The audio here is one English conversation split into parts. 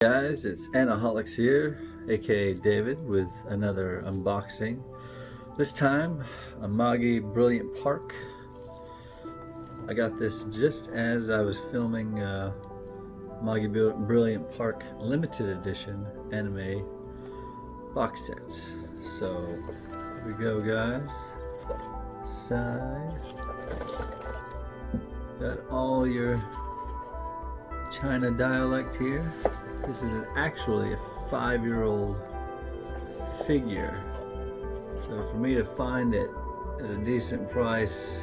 Guys, it's AniholiXX here, aka David, with another unboxing. This time, Amagi Brilliant Park. I got this just as I was filming Amagi Brilliant Park Limited Edition anime box set. So, here we go, guys. Side. Got all your China dialect here. This is actually a 5-year-old figure, so for me to find it at a decent price,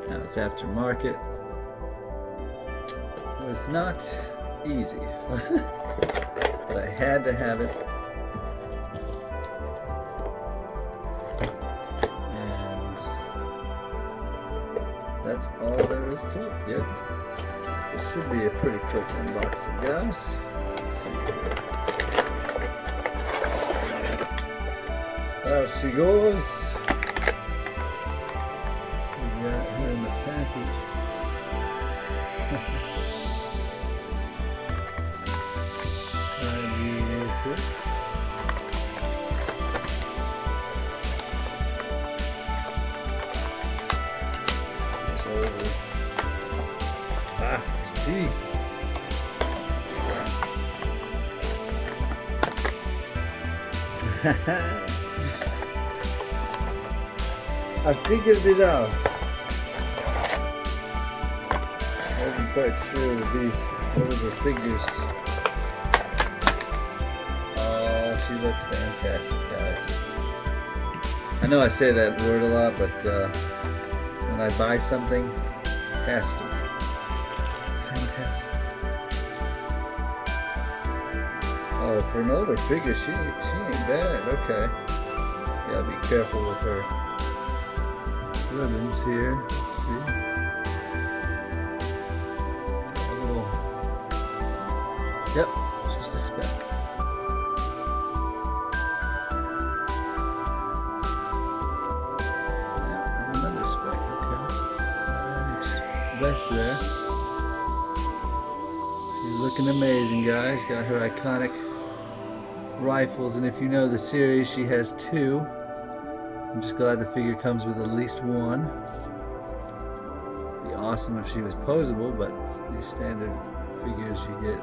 now it's aftermarket, was not easy, but I had to have it, and that's all there is to it. Yep. It should be a pretty quick unboxing, guys. Let's see here. There she goes. So we got her in the package. Side view real quick. It's over. Ah, see. I figured it out. I wasn't quite sure with these older figures. Oh, she looks fantastic, guys. I know I say that word a lot, but when I buy something, it has to be fantastic. Oh, for an older figure, she ain't bad. Okay. Gotta be careful with her ribbons here. Let's see. A little. Yep, just a speck. Yeah, another speck. Okay. Vest there. She's looking amazing, guys. Got her iconic rifles, and if you know the series, she has 2. I'm just glad the figure comes with at least 1. It'd be awesome if she was posable, but these standard figures, you get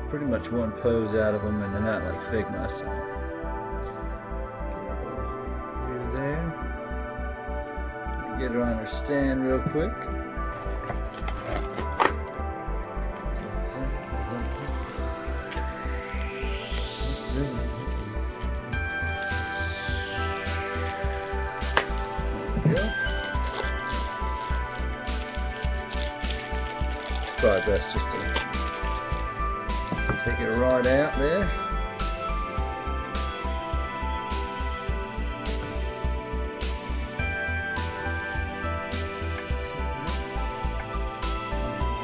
pretty much 1 pose out of them, and they're not like Figma. So over there, get her on her stand real quick. Yeah. It's probably best just to take it right out there. So,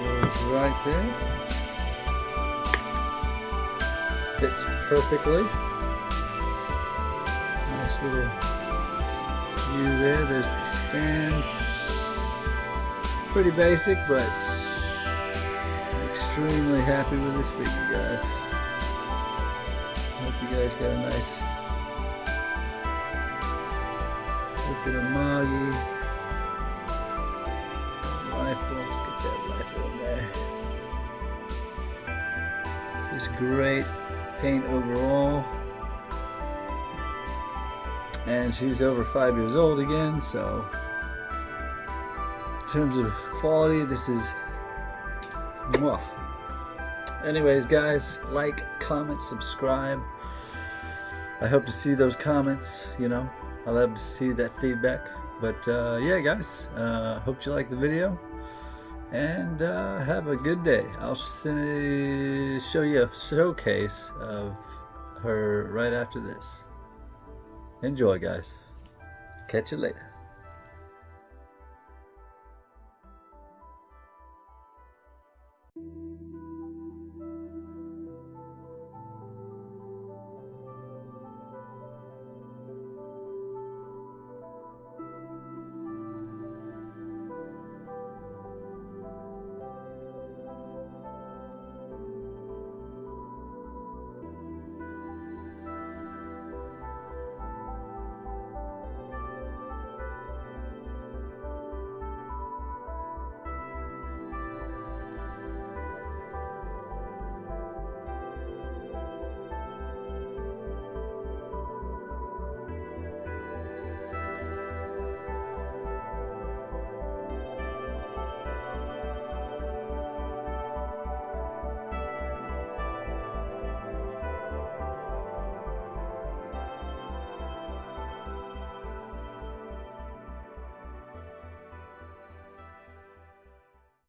goes right there. Fits perfectly. Nice little view there. There's the stand. Pretty basic, but I'm extremely happy with this figure, guys. Hope you guys got a nice look at Amagi rifle. Let's get that rifle in there. Just great paint overall. And she's over 5 years old again, so in terms of quality, this is mwah. Anyways, guys, like, comment, subscribe. I hope to see those comments. You know, I love to see that feedback. But yeah, guys, hope you like the video, and have a good day. I'll show you a showcase of her right after this. Enjoy, guys. Catch you later.